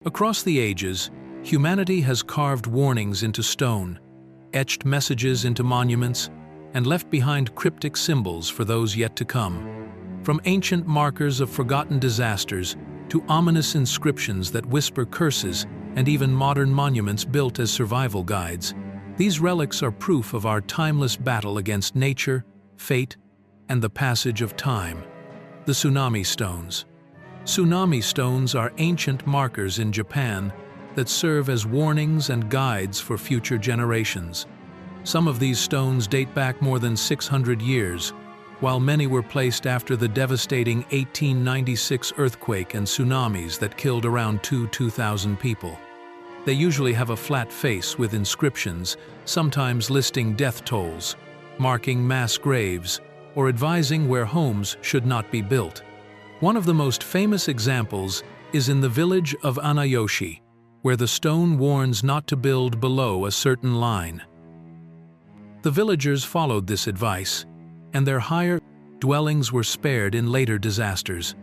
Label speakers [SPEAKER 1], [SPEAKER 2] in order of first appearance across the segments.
[SPEAKER 1] Across the ages, humanity has carved warnings into stone, etched messages into monuments, and left behind cryptic symbols for those yet to come. From ancient markers of forgotten disasters to ominous inscriptions that whisper curses and even modern monuments built as survival guides, these relics are proof of our timeless battle against nature, fate, and the passage of time. The tsunami stones. Tsunami stones are ancient markers in Japan that serve as warnings and guides for future generations. Some of these stones date back more than 600 years, while many were placed after the devastating 1896 earthquake and tsunamis that killed around 2,000 people. They usually have a flat face with inscriptions, sometimes listing death tolls, marking mass graves, or advising where homes should not be built. One of the most famous examples is in the village of Anayoshi, where the stone warns not to build below a certain line. The villagers followed this advice, and their higher dwellings were spared in later disasters.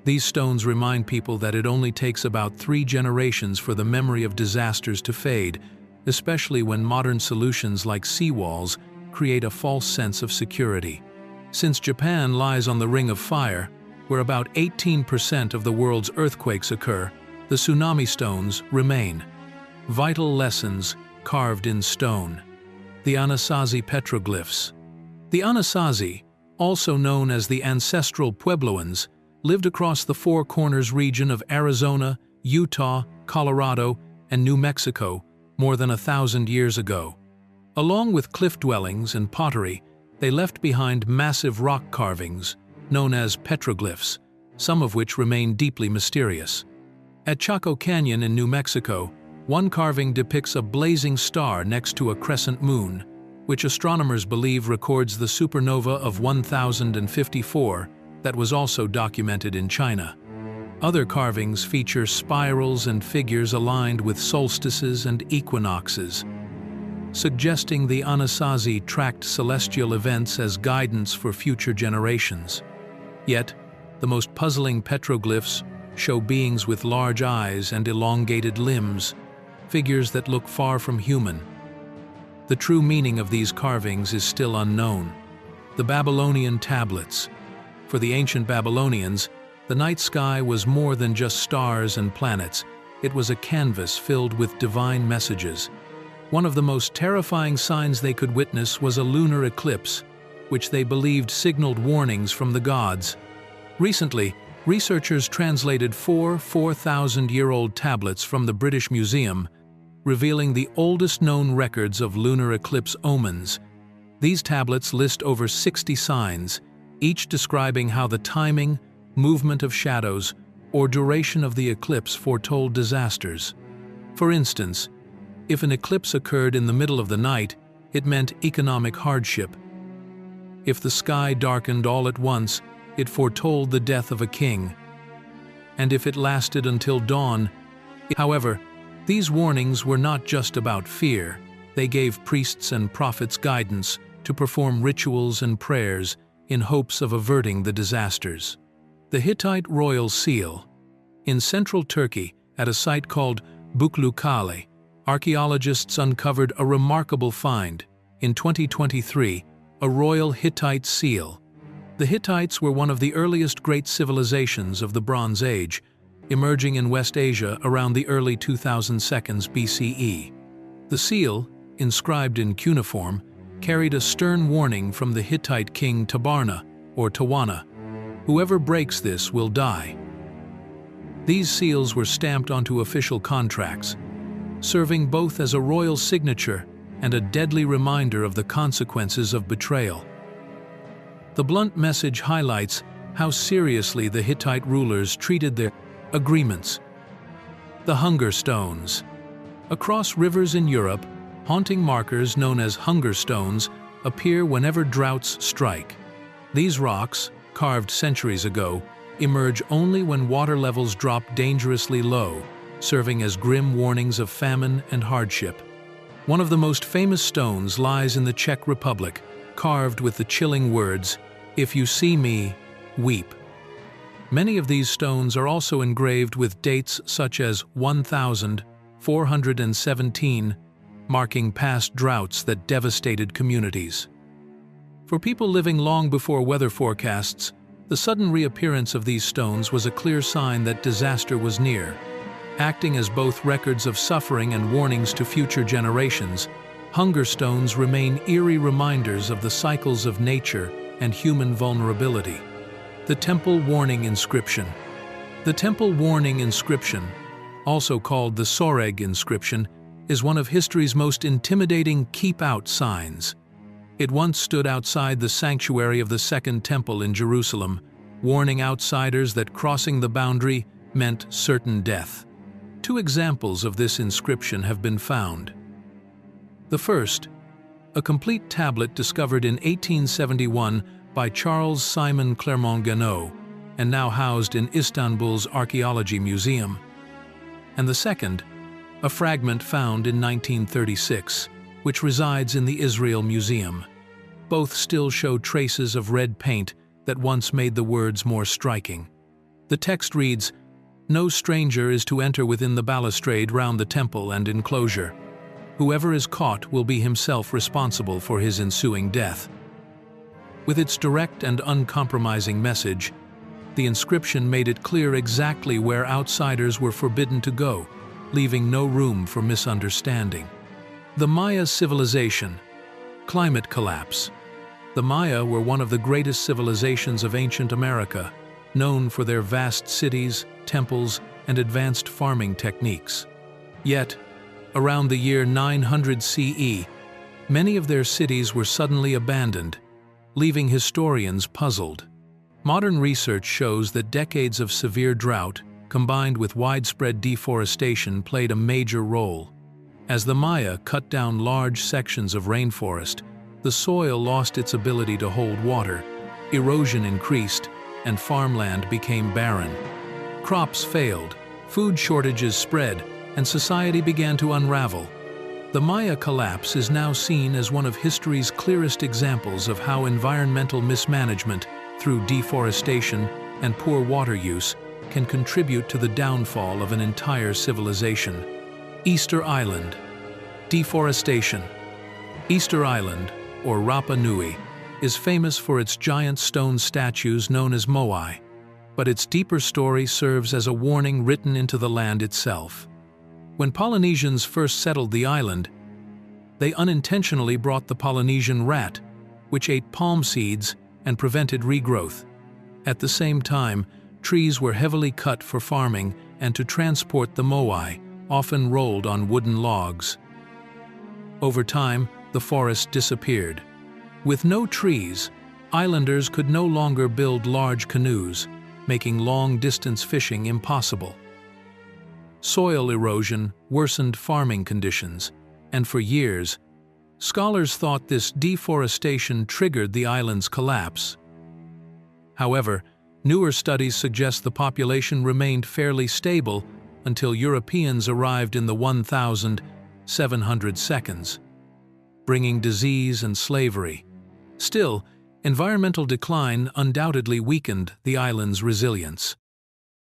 [SPEAKER 1] These stones remind people that it only takes about 3 generations for the memory of disasters to fade, especially when modern solutions like seawalls create a false sense of security. Since Japan lies on the Ring of Fire, where about 18% of the world's earthquakes occur, the tsunami stones remain. Vital lessons carved in stone. The Anasazi petroglyphs. The Anasazi, also known as the ancestral Puebloans, lived across the Four Corners region of Arizona, Utah, Colorado, and New Mexico more than 1,000 years ago. Along with cliff dwellings and pottery, they left behind massive rock carvings, known as petroglyphs, some of which remain deeply mysterious. At Chaco Canyon in New Mexico, one carving depicts a blazing star next to a crescent moon, which astronomers believe records the supernova of 1054 that was also documented in China. Other carvings feature spirals and figures aligned with solstices and equinoxes, suggesting the Anasazi tracked celestial events as guidance for future generations. Yet, the most puzzling petroglyphs show beings with large eyes and elongated limbs, figures that look far from human. The true meaning of these carvings is still unknown. The Babylonian tablets. For the ancient Babylonians, the night sky was more than just stars and planets. It was a canvas filled with divine messages. One of the most terrifying signs they could witness was a lunar eclipse, which they believed signaled warnings from the gods. Recently, researchers translated 4 4,000-year-old tablets from the British Museum, revealing the oldest known records of lunar eclipse omens. These tablets list over 60 signs, each describing how the timing, movement of shadows, or duration of the eclipse foretold disasters. For instance, if an eclipse occurred in the middle of the night, it meant economic hardship. If the sky darkened all at once, it foretold the death of a king. And if it lasted until dawn, however, these warnings were not just about fear. They gave priests and prophets guidance to perform rituals and prayers in hopes of averting the disasters. The Hittite royal seal. In central Turkey, at a site called Buklukale, archaeologists uncovered a remarkable find. In 2023, a royal Hittite seal. The Hittites were one of the earliest great civilizations of the Bronze Age, emerging in West Asia around the early 2002s BCE. The seal, inscribed in cuneiform, carried a stern warning from the Hittite king Tabarna, or Tawana. Whoever breaks this will die. These seals were stamped onto official contracts, serving both as a royal signature and a deadly reminder of the consequences of betrayal. The blunt message highlights how seriously the Hittite rulers treated their agreements. The hunger stones. Across rivers in Europe, haunting markers known as hunger stones appear whenever droughts strike. These rocks, carved centuries ago, emerge only when water levels drop dangerously low, serving as grim warnings of famine and hardship. One of the most famous stones lies in the Czech Republic, carved with the chilling words, "If you see me, weep." Many of these stones are also engraved with dates such as 1417, marking past droughts that devastated communities. For people living long before weather forecasts, the sudden reappearance of these stones was a clear sign that disaster was near. Acting as both records of suffering and warnings to future generations, hunger stones remain eerie reminders of the cycles of nature and human vulnerability. The Temple Warning Inscription. The Temple Warning Inscription, also called the Soreg inscription, is one of history's most intimidating keep-out signs. It once stood outside the sanctuary of the Second Temple in Jerusalem, warning outsiders that crossing the boundary meant certain death. Two examples of this inscription have been found. The first, a complete tablet discovered in 1871 by Charles Simon Clermont-Ganneau and now housed in Istanbul's Archaeology Museum. And the second, a fragment found in 1936, which resides in the Israel Museum. Both still show traces of red paint that once made the words more striking. The text reads, "No stranger is to enter within the balustrade round the temple and enclosure. Whoever is caught will be himself responsible for his ensuing death." With its direct and uncompromising message, the inscription made it clear exactly where outsiders were forbidden to go, leaving no room for misunderstanding. The Maya civilization. Climate collapse. The Maya were one of the greatest civilizations of ancient America, known for their vast cities, temples, and advanced farming techniques. Yet, around the year 900 CE, many of their cities were suddenly abandoned, leaving historians puzzled. Modern research shows that decades of severe drought, combined with widespread deforestation, played a major role. As the Maya cut down large sections of rainforest, the soil lost its ability to hold water, erosion increased, and farmland became barren. Crops failed, food shortages spread, and society began to unravel. The Maya collapse is now seen as one of history's clearest examples of how environmental mismanagement, through deforestation and poor water use, can contribute to the downfall of an entire civilization. Easter Island. Deforestation. Easter Island, or Rapa Nui, is famous for its giant stone statues known as moai, but its deeper story serves as a warning written into the land itself. When Polynesians first settled the island, they unintentionally brought the Polynesian rat, which ate palm seeds and prevented regrowth. At the same time, trees were heavily cut for farming and to transport the moai, often rolled on wooden logs. Over time, the forest disappeared. With no trees, islanders could no longer build large canoes, making long-distance fishing impossible. Soil erosion worsened farming conditions, and for years, scholars thought this deforestation triggered the island's collapse. However, newer studies suggest the population remained fairly stable until Europeans arrived in the 1700s, bringing disease and slavery. Still, environmental decline undoubtedly weakened the island's resilience.